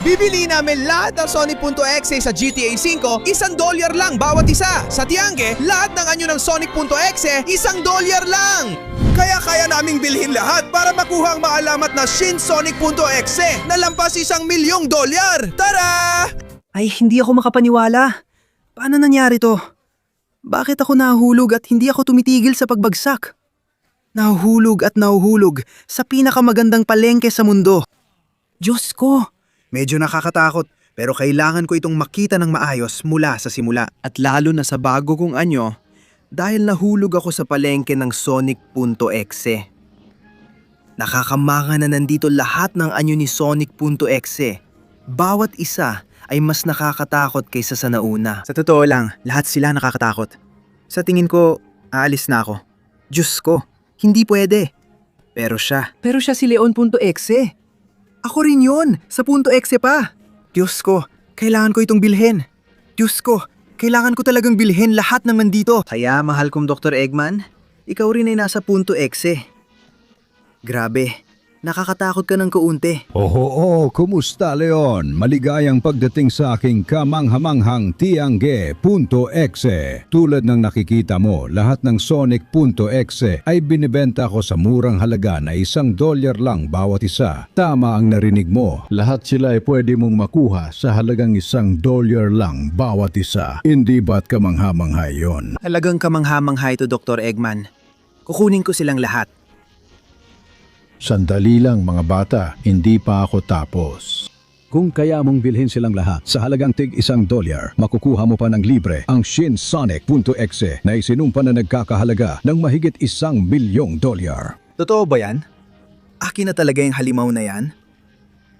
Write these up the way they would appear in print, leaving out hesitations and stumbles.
Bibili namin lahat ng Sonic.exe sa GTA 5, $1 lang bawat isa. Sa Tiangge, lahat ng anyo ng Sonic.exe, $1 lang. Kaya kaya naming bilhin lahat para makuha ang maalamat na Shin Sonic.exe na lampas $1,000,000. Tara! Ay, hindi ako makapaniwala. Paano nangyari to? Bakit ako nahuhulog at hindi ako tumitigil sa pagbagsak? Nahuhulog at nahuhulog sa pinakamagandang palengke sa mundo. Diyos ko! Medyo nakakatakot pero kailangan ko itong makita ng maayos mula sa simula. At lalo na sa bago kong anyo, dahil nahulog ako sa palengke ng Sonic.exe. Nakakamanga na nandito lahat ng anyo ni Sonic.exe. Bawat isa ay mas nakakatakot kaysa sa nauna. Sa totoo lang, lahat sila nakakatakot. Sa tingin ko, aalis na ako. Diyos ko, hindi pwede. Pero siya. Pero siya si Leon.exe. Ako rin yun, sa .exe pa. Diyos ko, kailangan ko itong bilhin. Diyos ko, kailangan ko talagang bilhin lahat ng nandito. Kaya mahal kong Dr. Eggman, ikaw rin ay nasa .exe. Grabe, nakakatakot ka ng kaunti. Oo, kumusta Leon? Maligayang pagdating sa aking kamanghamanghang Tiangge.exe. Tulad ng nakikita mo, lahat ng Sonic.exe ay binibenta ko sa murang halaga na $1 lang bawat isa. Tama ang narinig mo, lahat sila ay pwede mong makuha sa halagang $1 lang bawat isa. Hindi ba't kamanghamanghay yon? Talagang kamanghamanghay ito, Dr. Eggman. Kukunin ko silang lahat. Sandali lang mga bata, hindi pa ako tapos. Kung kaya mong bilhin silang lahat sa halagang tig $1, makukuha mo pa ng libre ang Shin Sonic.exe na isinumpa na nagkakahalaga ng mahigit $1,000,000. Totoo ba yan? Akin na talaga yung halimaw na yan?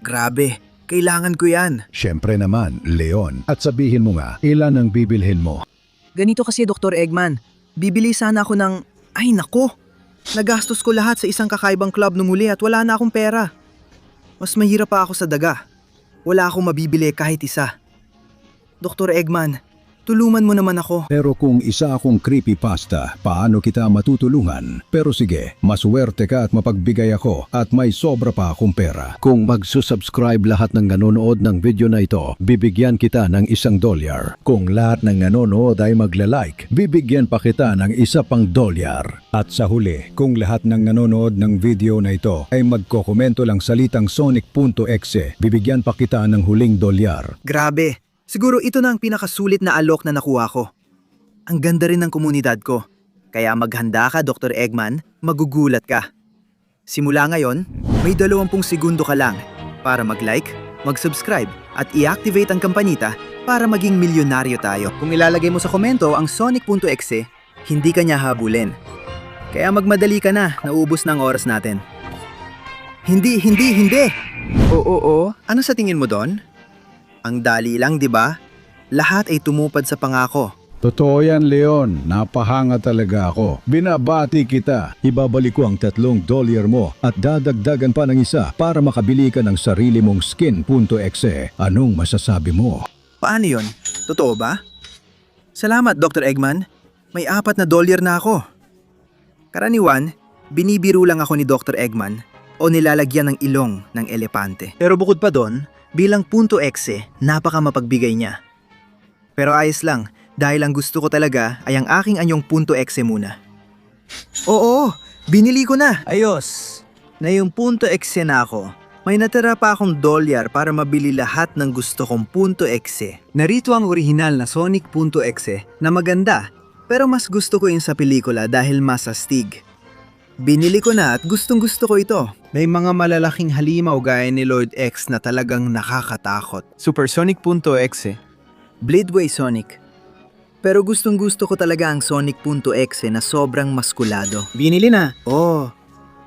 Grabe, kailangan ko yan. Siyempre naman, Leon. At sabihin mo nga, ilan ang bibilhin mo? Ganito kasi Dr. Eggman, bibili sana ako ng... Ay nako! Nagastos ko lahat sa isang kakaibang club nung muli at wala na akong pera. Mas mahirap pa ako sa daga. Wala akong mabibili kahit isa. Dr. Eggman, tulungan mo naman ako. Pero kung isa akong creepypasta, paano kita matutulungan? Pero sige, maswerte ka at mapagbigay ako at may sobra pa akong pera. Kung magsusubscribe lahat ng nanonood ng video na ito, bibigyan kita ng $1. Kung lahat ng nanonood ay magla-like, bibigyan pa kita ng $1 pang. At sa huli, kung lahat ng nanonood ng video na ito ay magkokomento lang salitang Sonic.exe, bibigyan pa kita ng huling $1. Grabe, siguro ito na ang pinakasulit na alok na nakuha ko. Ang ganda rin ng komunidad ko. Kaya maghanda ka, Dr. Eggman, magugulat ka. Simula ngayon, may 20 segundo ka lang para mag-like, mag-subscribe at i-activate ang kampanita para maging milyonaryo tayo. Kung ilalagay mo sa komento ang Sonic.exe, hindi ka niya habulin. Kaya magmadali ka na, naubos na ang oras natin. Hindi! Oo. Ano sa tingin mo doon? Ang dali lang, di ba? Lahat ay tumupad sa pangako. Totoo yan, Leon. Napahanga talaga ako. Binabati kita. Ibabalik ko ang $3 mo at dadagdagan pa ng isa para makabili ka ng sarili mong skin.exe. Anong masasabi mo? Paano yon? Totoo ba? Salamat, Dr. Eggman. May $4 na ako. Karaniwan, binibiro lang ako ni Dr. Eggman o nilalagyan ng ilong ng elepante. Pero bukod pa doon, bilang .exe, napaka mapagbigay niya. Pero ayos lang, dahil ang gusto ko talaga ay ang aking anyong .exe muna. Oo, binili ko na. Ayos, na yung .exe na ako. May natira pa akong $1 para mabili lahat ng gusto kong .exe. Narito ang orihinal na Sonic.exe na maganda, pero mas gusto ko yung sa pelikula dahil mas astig. Binili ko na at gustong gusto ko ito. May mga malalaking halimaw gaya ni Lord X na talagang nakakatakot. Supersonic.exe, Bladeway Sonic. Pero gustong gusto ko talaga ang Sonic.exe na sobrang maskulado. Binili na. Oh.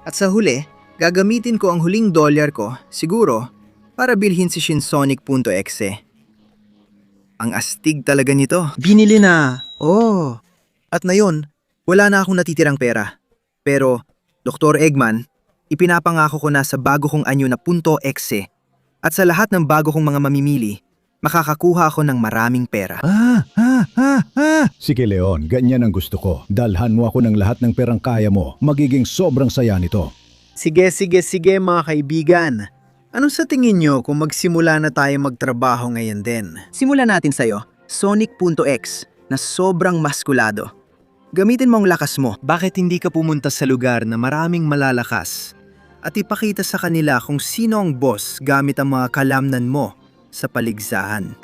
At sa huli, gagamitin ko ang huling $1 ko, siguro, para bilhin si Shin Sonic.exe. Ang astig talaga nito. Binili na. Oh. At ngayon, wala na akong natitirang pera. Pero, Dr. Eggman, ipinapangako ko na sa bago kong anyo na .exe at sa lahat ng bago kong mga mamimili, makakakuha ako ng maraming pera. Sige Leon, ganyan ang gusto ko. Dalhan mo ako ng lahat ng perang kaya mo. Magiging sobrang saya nito. Sige mga kaibigan. Ano sa tingin nyo kung magsimula na tayo magtrabaho ngayon din? Simulan natin sa'yo, Sonic.X, na sobrang maskulado. Gamitin mo ang lakas mo. Bakit hindi ka pumunta sa lugar na maraming malalakas? At ipakita sa kanila kung sino ang boss gamit ang mga kalamnan mo sa paligsahan.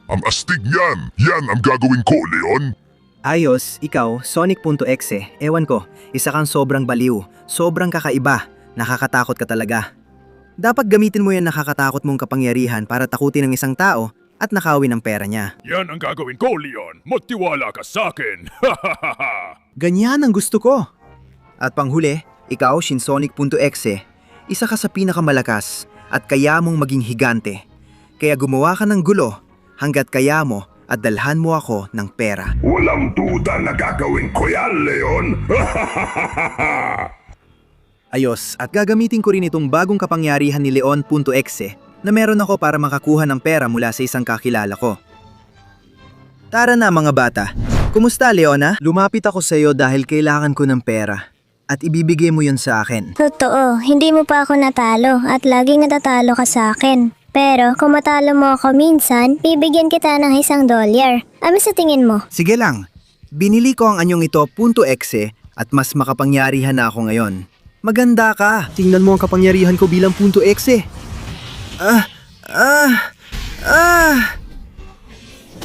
Ang astig niyan! Yan ang gagawin ko, Leon! Ayos, ikaw, Sonic.X Ewan ko, isa kang sobrang baliw, sobrang kakaiba, nakakatakot ka talaga. Dapat gamitin mo yan nakakatakot mong kapangyarihan para takutin ng isang tao at nakawin ang pera niya. Yan ang gagawin ko, Leon! Magtiwala ka sa akin! Ganyan ang gusto ko. At panghuli, ikaw, Shinsonic.X isa ka sa pinakamalakas at kaya mong maging higante. Kaya gumawa ka ng gulo hanggat kaya mo at dalhan mo ako ng pera. Walang duda na gagawin ko yan, Leon! Ayos, at gagamitin ko rin itong bagong kapangyarihan ni Leon.X na meron ako para makakuha ng pera mula sa isang kakilala ko. Tara na mga bata. Kumusta, Leona? Lumapit ako sa iyo dahil kailangan ko ng pera. At ibibigay mo yun sa akin. Totoo, hindi mo pa ako natalo at laging natatalo ka sa akin. Pero kung matalo mo ako minsan, bibigyan kita ng $1. Ano sa tingin mo? Sige lang. Binili ko ang anyong ito .X at mas makapangyarihan na ako ngayon. Maganda ka. Tingnan mo ang kapangyarihan ko bilang .X.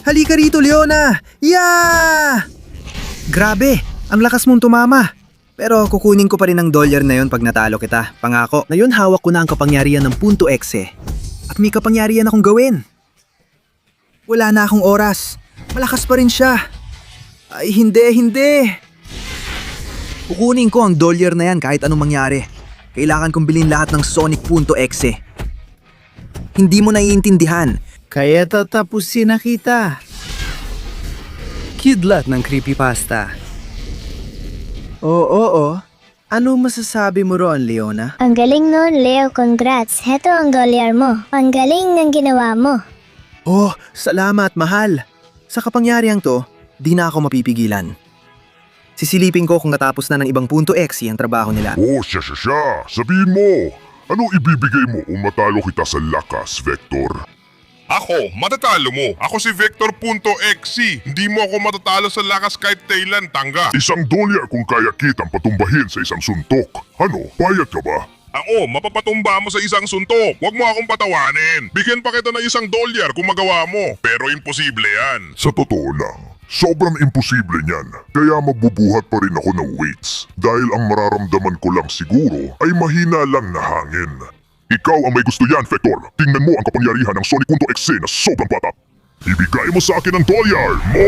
Halika rito, Leona! Yeah! Grabe, ang lakas mong tumama. Pero kukunin ko pa rin ang $1 na yon pag natalo kita. Pangako. Ngayon hawak ko na ang kapangyarihan ng .X. At may kapangyarihan akong gawin. Wala na akong oras. Malakas pa rin siya. Ay, hindi. Kukunin ko ang $1 na yan kahit anong mangyari. Kailangan kong bilhin lahat ng Sonic.X. Hindi mo naiintindihan. Kaya tatapusin na kita. Kidlat ng creepypasta. Oo. Ano masasabi mo roon, Leona? Ang galing nun, Leo. Congrats. Heto ang $1 mo. Ang galing ng ginawa mo. Oh, salamat, mahal. Sa kapangyarihang to, di na ako mapipigilan. Sisilipin ko kung natapos na ng ibang .X ang trabaho nila. Oh, siya. Sabihin mo! Ano ibibigay mo kung matalo kita sa lakas, Vector? Ako, matatalo mo. Ako si Vector.X. Hindi mo ako matatalo sa lakas kahit kailan, tangga. $1 kung kaya kitang patumbahin sa isang suntok. Ano, payag ka ba? Ako, mapapatumba mo sa isang suntok. Huwag mo akong patawanin. Bigyan pa kita ng $1 kung magawa mo. Pero imposible yan. Sa totoo lang, sobrang imposible niyan. Kaya magbubuhat pa rin ako ng weights. Dahil ang mararamdaman ko lang siguro ay mahina lang na hangin. Ikaw ang may gusto yan, Vector. Tingnan mo ang kapangyarihan ng Sonic.X na sobrang bata. Ibigay mo sa akin ang $1 mo!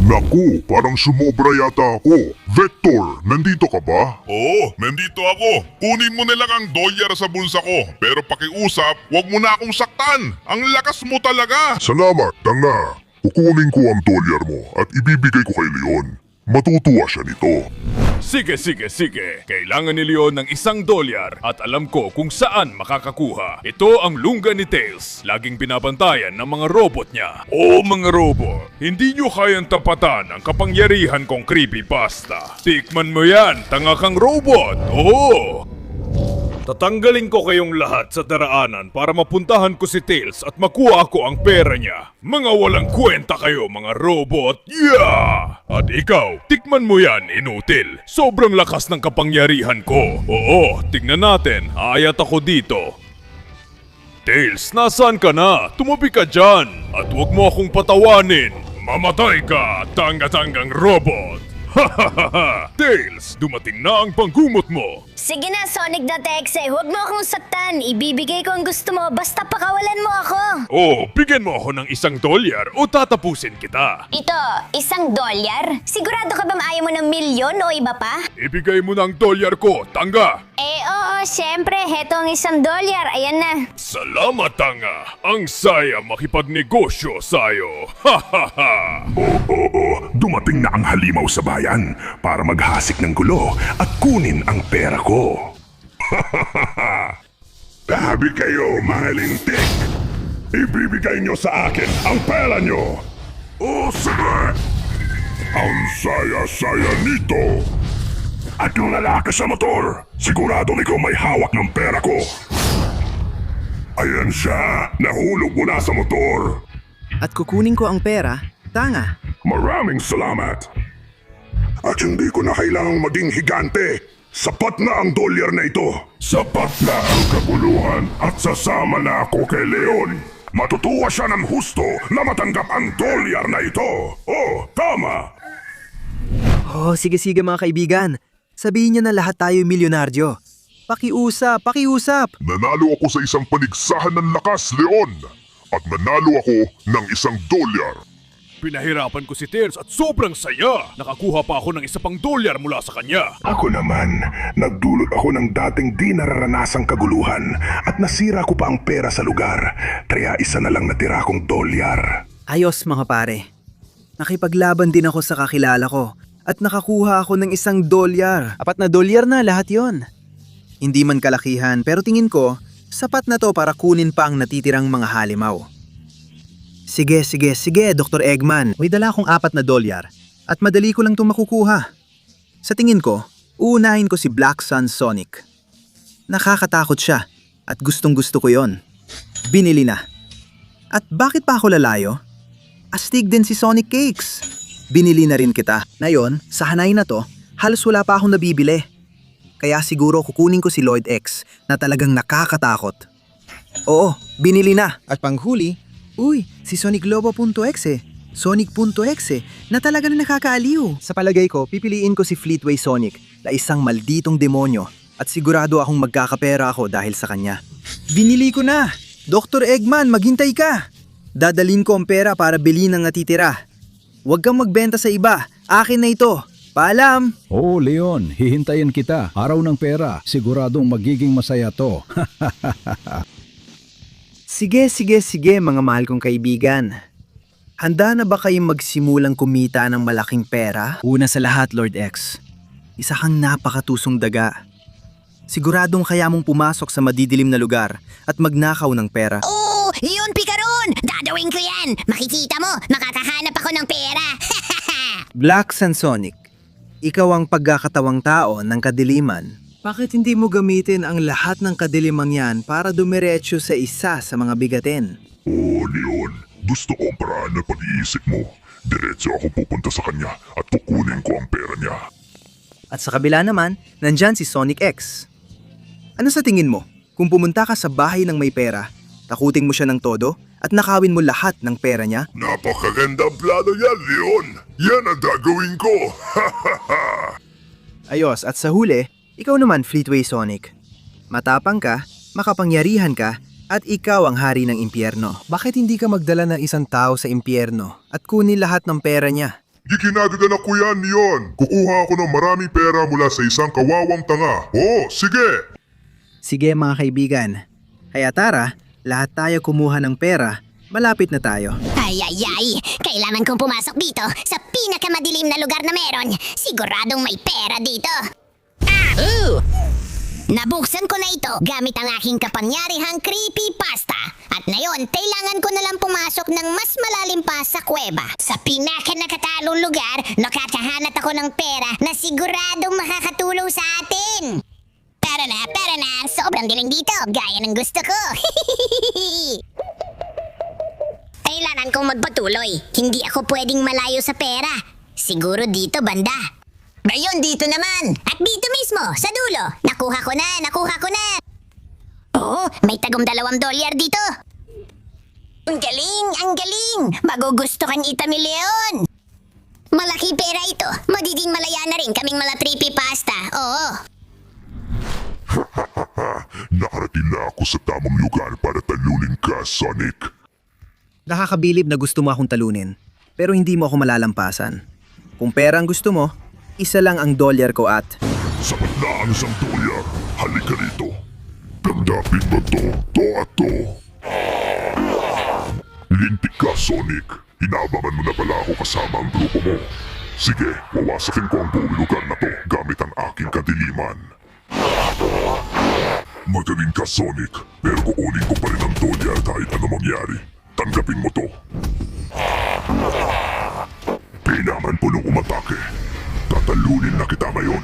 Naku, parang sumobra yata ako. Vector, nandito ka ba? Oo, nandito ako. Kunin mo na lang ang $1 sa bulsa ko. Pero pakiusap, huwag mo na akong saktan. Ang lakas mo talaga. Salamat, tanga. Kukunin ko ang $1 mo at ibibigay ko kay Leon. Matutuwa siya nito. Sige. Kailangan ni Leon ng $1 at alam ko kung saan makakakuha. Ito ang lungga ni Tails. Laging binabantayan ng mga robot niya. Oo mga robot, hindi nyo kayang tapatan ang kapangyarihan kong creepypasta. Tikman mo yan, tanga kang robot. Oo! Tatanggalin ko kayong lahat sa daraanan para mapuntahan ko si Tails at makuha ko ang pera niya. Mga walang kwenta kayo, mga robot. Yeah! At ikaw, tikman mo yan, inutil. Sobrang lakas ng kapangyarihan ko. Oo, tignan natin. Aayat ako dito. Tails, nasaan ka na? Tumabi ka dyan. At huwag mo akong patawanin. Mamatay ka, tanga-tangang robot. Tails, dumating na ang panggumot mo. Sige na, Sonic.X. Huwag mo akong saktan. Ibibigay ko ang gusto mo basta pakawalan mo ako. Oh, bigyan mo ako ng $1 o tatapusin kita. Ito, $1? Sigurado ka ba ayaw mo ng milyon o iba pa? Ibigay mo ng $1 ko, tanga. Oo, syempre. Heto ang $1. Ayan na. Salamat, tanga. Ang saya makipagnegosyo sa'yo. Dumating na ang halimaw sa bayan para maghasik ng gulo at kunin ang pera ko. Tabi kayo, mga lintik! Ibibigay nyo sa akin ang pera nyo! O sige! Ang saya-saya nito! at yung lalaki sa motor. Siguradong ikaw may hawak ng pera ko. Ayan siya, nahulog mula sa motor. At kukunin ko ang pera, tanga. Maraming salamat. At hindi ko na kailangang maging higante. Sapat na ang dolyar na ito. Sapat na ang kaguluhan at sasama na ako kay Leon. Matutuwa siya ng husto na matanggap ang dolyar na ito. Oh, tama. Oh, sige mga kaibigan. Sabihin niyo na lahat tayo milyonaryo. Pakiusap, pakiusap. Nanalo ako sa isang panigsahan ng lakas, Leon. At nanalo ako ng $1. Pinahirapan ko si Tails at sobrang saya. Nakakuha pa ako ng isa pang $1 mula sa kanya. Ako naman, nagdulot ako ng dating di nararanasang kaguluhan at nasira ko pa ang pera sa lugar. Kaya isa na lang natira kong dolyar. Ayos mga pare. Nakipaglaban din ako sa kakilala ko at nakakuha ako ng $1. $4 na lahat yon. Hindi man kalakihan pero tingin ko, sapat na to para kunin pa ang natitirang mga halimaw. Sige, Dr. Eggman. May dala akong $4 at madali ko lang itong makukuha. Sa tingin ko, uunahin ko si Black Sun Sonic. Nakakatakot siya at gustong-gusto ko yon. Binili na. At bakit pa ako lalayo? Astig din si Sonic Cakes. Binili na rin kita. Ngayon, sa hanay na to, halos wala pa akong nabibili. Kaya siguro kukunin ko si Lloyd X na talagang nakakatakot. Oo, binili na. At panghuli, si SonicLobo.exe. Sonic.exe na talaga na nakakaaliw. Sa palagay ko, pipiliin ko si Fleetway Sonic na isang malditong demonyo at sigurado akong magkakapera ako dahil sa kanya. Binili ko na! Dr. Eggman, maghintay ka! Dadalhin ko ang pera para bilhin ang natitira. Huwag kang magbenta sa iba. Akin na ito. Paalam! Oo, Leon, hihintayin kita. Araw ng pera, siguradong magiging masaya to. Sige mga mahal kong kaibigan. Handa na ba kayong magsimulang kumita ng malaking pera? Una sa lahat, Lord X. Isa kang napakatusong daga. Siguradong kaya mong pumasok sa madidilim na lugar at magnakaw ng pera. Oh, yun Pikaron! Dadawin ko yan! Makikita mo, makakahanap ako ng pera! Black Sun Sonic, ikaw ang pagkakatawang tao ng kadiliman. Bakit hindi mo gamitin ang lahat ng kadilimang yan para dumiretso sa isa sa mga bigatin? Oo, Leon. Gusto ko ang paraan na pag-iisip mo. Diretso ako pupunta sa kanya at kukunin ko ang pera niya. At sa kabila naman, nandyan si Sonic X. Ano sa tingin mo? Kung pumunta ka sa bahay ng may pera, takutin mo siya ng todo at nakawin mo lahat ng pera niya? Napakaganda plano yan, Leon. Yan ang gagawin ko. Ayos, at sa huli, ikaw naman Fleetway Sonic. Matapang ka, makapangyarihan ka, at ikaw ang hari ng impyerno. Bakit hindi ka magdala ng isang tao sa impyerno at kunin lahat ng pera niya? Giginagagalak ko yan, Leon. Kukuha ako ng maraming pera mula sa isang kawawang tanga. Oo, sige. Sige mga kaibigan. Kaya tara, lahat tayo kumuha ng pera. Malapit na tayo. Ay! Kailangan kong pumasok dito sa pinakamadilim na lugar na meron. Siguradong may pera dito. Nabuksan ko na ito gamit ang aking kapangyarihang creepypasta. At ngayon, kailangan ko na lang pumasok ng mas malalim pa sa kuweba. Sa pinaka-nakatalong lugar, nakakahanap ako ng pera na siguradong makakatulong sa atin. Pero na, sobrang dilim dito, gaya ng gusto ko. Kailangan kong magpatuloy. Hindi ako pwedeng malayo sa pera. Siguro dito banda. Ngayon dito naman! At dito mismo, sa dulo! Nakuha ko na! Oo, may tagong $2 dito! Ang galing! Magugustuhan ita ni Leon! Malaki pera ito! Magiging malaya na rin kaming mga creepypasta, oo! Nakarating na ako sa tamang lugar para talunin ka, Sonic. Nakakabilib na gusto mo akong talunin, pero hindi mo ako malalampasan. Kung pera ang gusto mo, isa lang ang $1 ko at... Sapat na ang $1. Halika rito. Tanggapin mo to at to. Lintik ka, Sonic. Inaabangan mo na pala ako kasama ang grupo mo. Sige, wawasakin ko ang buong lugar na to gamit ang aking kadiliman. Magaling ka, Sonic, pero kukunin ko pa rin ang $1 kahit ano mangyari. Tanggapin mo to. Kailangan po nung umatake. Tatalunin na kita ngayon.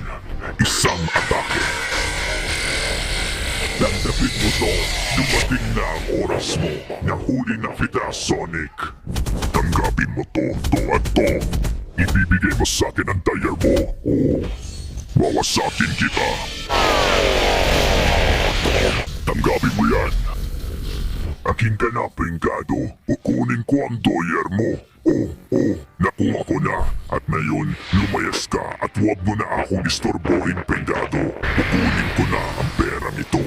isang atake. Dandapin mo to, dumating na ang oras mo. Nahuli na kita, Sonic. Tanggapin mo to at to. Ibibigay mo sa akin ang dolyar mo. Wawasakin kita. Tanggapin mo yan. Aking ganap, Pringado. Kukunin ko ang dolyar mo. Nakuha ko na. At ngayon, lumayas ka at huwag mo na akong istorbohin, Pringado. Kukunin ko na ang perang ito.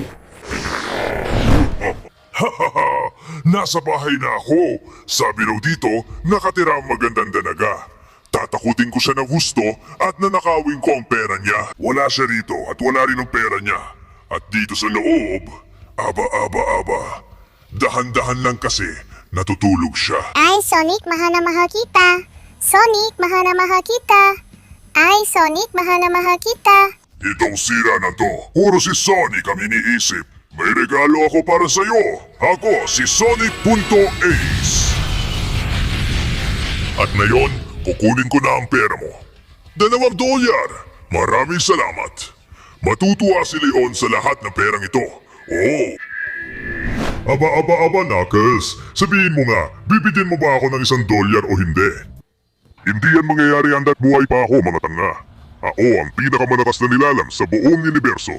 Hahaha! Nasa bahay na ako! Sabi raw dito, nakatira ang magandang danaga. Tatakutin ko siya ng husto at nanakawin ko ang pera niya. Wala siya rito at wala rin ang pera niya. At dito sa loob, aba. Dahan-dahan lang kasi, natutulog siya. Ay, Sonic, mahal na mahal kita. Sonic, mahal na mahal kita. Ay, Sonic, mahal na mahal kita. Itong sira na to, puro si Sonic ang iniisip. May regalo ako para sa'yo. Ako si Sonic.Ace. At ngayon, kukunin ko na ang pera mo. $2. Maraming salamat. Matutuwa si Leon sa lahat ng perang ito. Oh! Aba, Knuckles. Sabihin mo nga, bibigyan mo ba ako ng $1 o hindi? Hindi yan mangyayari hanggat buhay pa ako, mga tanga. Ako ang pinakamalakas na nilalang sa buong universo.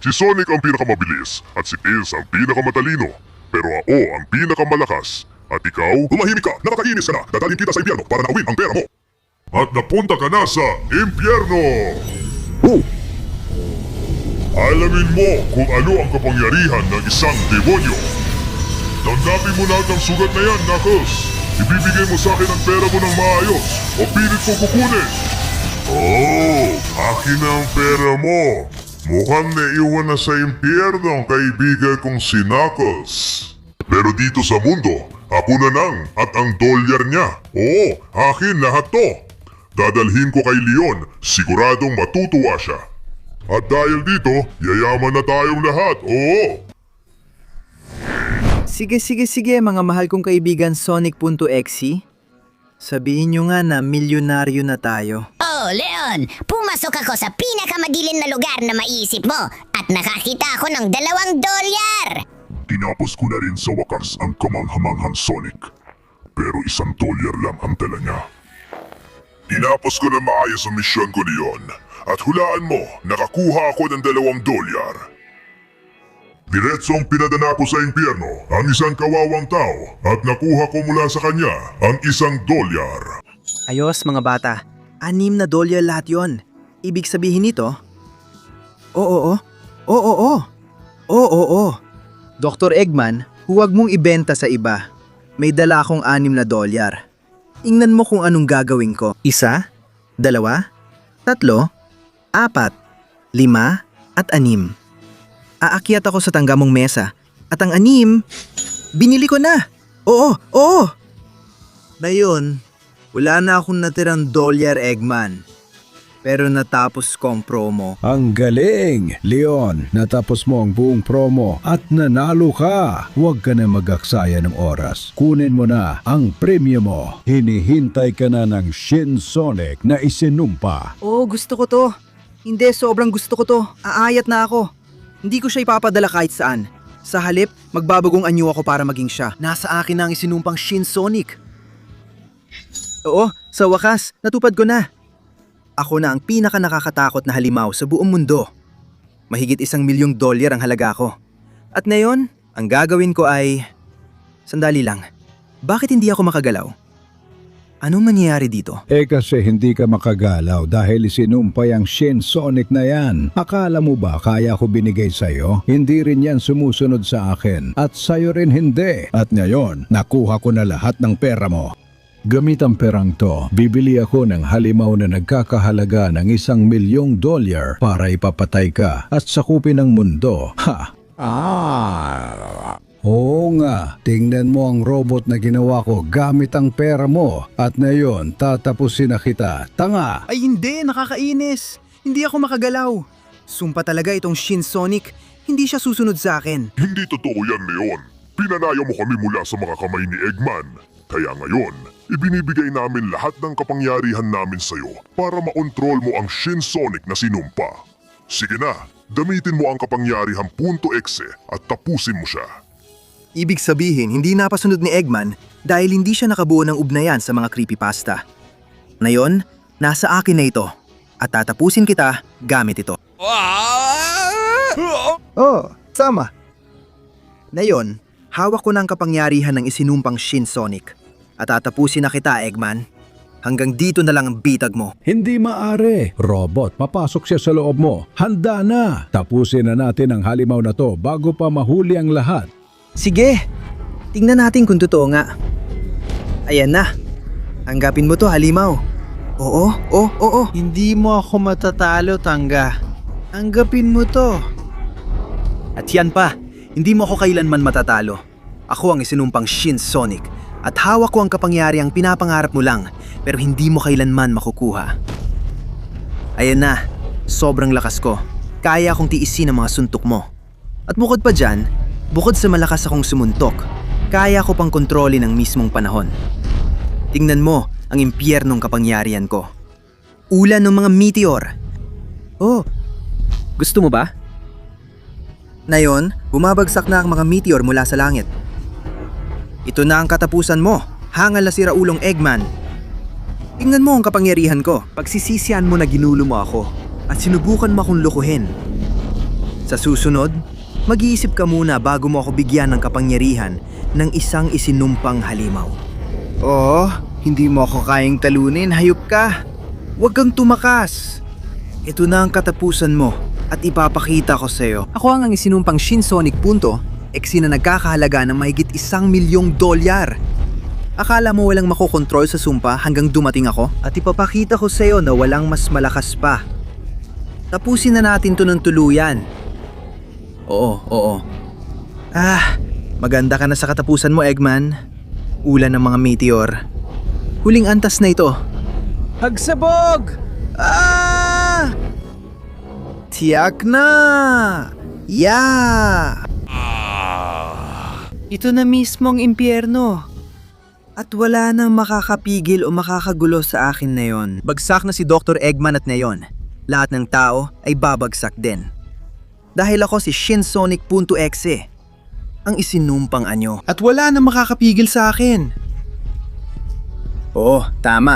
Si Sonic ang pinakamabilis at si Tails ang pinakamatalino. Pero ako ang pinakamalakas. At ikaw, tumahimik ka, nakakainis ka na. Dadalhin kita sa impyerno para nauwin ang pera mo. At napunta ka na sa impyerno! Alamin mo kung ano ang kapangyarihan ng isang demonyo. Tanggapin mo lahat ng sugat na yan, Knuckles. Ibibigay mo sa akin ang pera mo ng maayos o pilit ko kukunin. Oh, akin na ang pera mo. Mukhang naiwan na sa impyerno ang kaibigan kong si Knuckles. Pero dito sa mundo, ako na lang at ang dolyar niya. Oo, akin lahat to. Dadalhin ko kay Leon, siguradong matutuwa siya. At dahil dito, yayaman na tayong lahat, oo. Sige mga mahal kong kaibigan Sonic.Exe. Sabihin nyo nga na milyonaryo na tayo. Oh, Leon! Pumasok ako sa pinakamadilim na lugar na maiisip mo at nakakita ako ng $2. Tinapos ko na rin sa wakas ang kamanghamanghang Sonic. Pero $1 lang ang dala niya. Tinapos ko na maayos ang misyon ko Leon. At hulaan mo, nakakuha ako ng $2. Diretsong pinadana ko sa impyerno ang isang kawawang tao at nakuha ko mula sa kanya ang $1. Ayos mga bata, $6 lahat yon. Ibig sabihin nito? Oo. Dr. Eggman, huwag mong ibenta sa iba. May dala akong $6. Ingnan mo kung anong gagawin ko. 1, 2, 3, 4, 5, at 6. Aakyat ako sa tangga mong mesa at ang 6, binili ko na. Oo. Ngayon, wala na akong natirang $1, Eggman. Pero natapos ko ang promo. Ang galing! Leon, natapos mo ang buong promo at nanalo ka! Huwag ka na mag-aksaya ng oras. Kunin mo na ang premyo mo. Hinihintay ka na ng Shin Sonic na isinumpa. Oo, gusto ko to. Hindi, sobrang gusto ko to. Aayat na ako. Hindi ko siya ipapadala kahit saan. Sa halip, magbabagong anyo ako para maging siya. Nasa akin na ang isinumpang Shin Sonic. Oo, sa wakas, natupad ko na. Ako na ang pinaka nakakatakot na halimaw sa buong mundo. Mahigit $1 milyong ang halaga ko. At ngayon, ang gagawin ko ay... Sandali lang. Bakit hindi ako makagalaw? Anong nangyayari dito? Kasi hindi ka makagalaw dahil isinumpay ang Shin Sonic na yan. Akala mo ba kaya ko binigay sa'yo? Hindi rin yan sumusunod sa akin. At sa'yo rin hindi. At ngayon, nakuha ko na lahat ng pera mo. Gamit ang perang to, bibili ako ng halimaw na nagkakahalaga ng $1 milyong para ipapatay ka at sakupin ang mundo. Ha! Oo nga, tingnan mo ang robot na ginawa ko gamit ang pera mo at ngayon tatapusin na kita. Tanga! Ay hindi, nakakainis. Hindi ako makagalaw. Sumpa talaga itong Shin Sonic. Hindi siya susunod sa akin. Hindi totoo yan, Leon. Pinalaya mo kami mula sa mga kamay ni Eggman. Kaya ngayon, ibinibigay namin lahat ng kapangyarihan namin sa'yo para makontrol mo ang Shin Sonic na sinumpa. Sige na, gamitin mo ang kapangyarihan .exe at tapusin mo siya. Ibig sabihin, hindi napasunod ni Eggman dahil hindi siya nakabuo ng ugnayan sa mga creepypasta. Ngayon, nasa akin na ito at tatapusin kita gamit ito. Oh, sama. Ngayon, hawak ko ng kapangyarihan ng isinumpang Shin Sonic at tatapusin na kita, Eggman. Hanggang dito na lang ang bitag mo. Hindi maari. Robot, papasok siya sa loob mo. Handa na. Tapusin na natin ang halimaw na to bago pa mahuli ang lahat. Sige, tingnan natin kung totoo nga. Ayan na. Tanggapin mo to, halimaw. Oo. Hindi mo ako matatalo, Tangga. Tanggapin mo to. At yan pa, hindi mo ako kailanman matatalo. Ako ang isinumpang Shin Sonic at hawak ko ang kapangyarihang pinapangarap mo lang pero hindi mo kailanman makukuha. Ayan na, sobrang lakas ko. Kaya akong tiisin ang mga suntok mo. At bukod pa dyan, bukod sa malakas akong sumuntok, kaya ko pang kontrolin ang mismong panahon. Tingnan mo ang impyernong kapangyarihan ko. Ulan ng mga meteor. Oh, gusto mo ba? Ngayon, bumabagsak na ang mga meteor mula sa langit. Ito na ang katapusan mo, hangal na si Raulong Eggman. Tingnan mo ang kapangyarihan ko. Pagsisisihan mo na ginulo mo ako at sinubukan mo akong lukuhin. Sa susunod, mag-iisip ka muna bago mo ako bigyan ng kapangyarihan ng isang isinumpang halimaw. Oh, hindi mo ako kayang talunin, hayop ka. Huwag kang tumakas. Ito na ang katapusan mo at ipapakita ko sa'yo. Ako ang isinumpang Shin Sonic .exe na nagkakahalaga ng mahigit $1,000,000. Akala mo walang makokontrol sa sumpa hanggang dumating ako? At ipapakita ko sa'yo na walang mas malakas pa. Tapusin na natin to ng tuluyan. Oo. Maganda ka na sa katapusan mo, Eggman. Ulan ng mga meteor. Huling antas na ito. Hagsabog! Tiyak na! Ito na mismo ang impyerno. At wala nang makakapigil o makakagulo sa akin na yon. Bagsak na si Dr. Eggman at ngayon, lahat ng tao ay babagsak din. Dahil ako si Shin Sonic .exe, ang isinumpang anyo. At wala nang makakapigil sa akin. Oo, tama.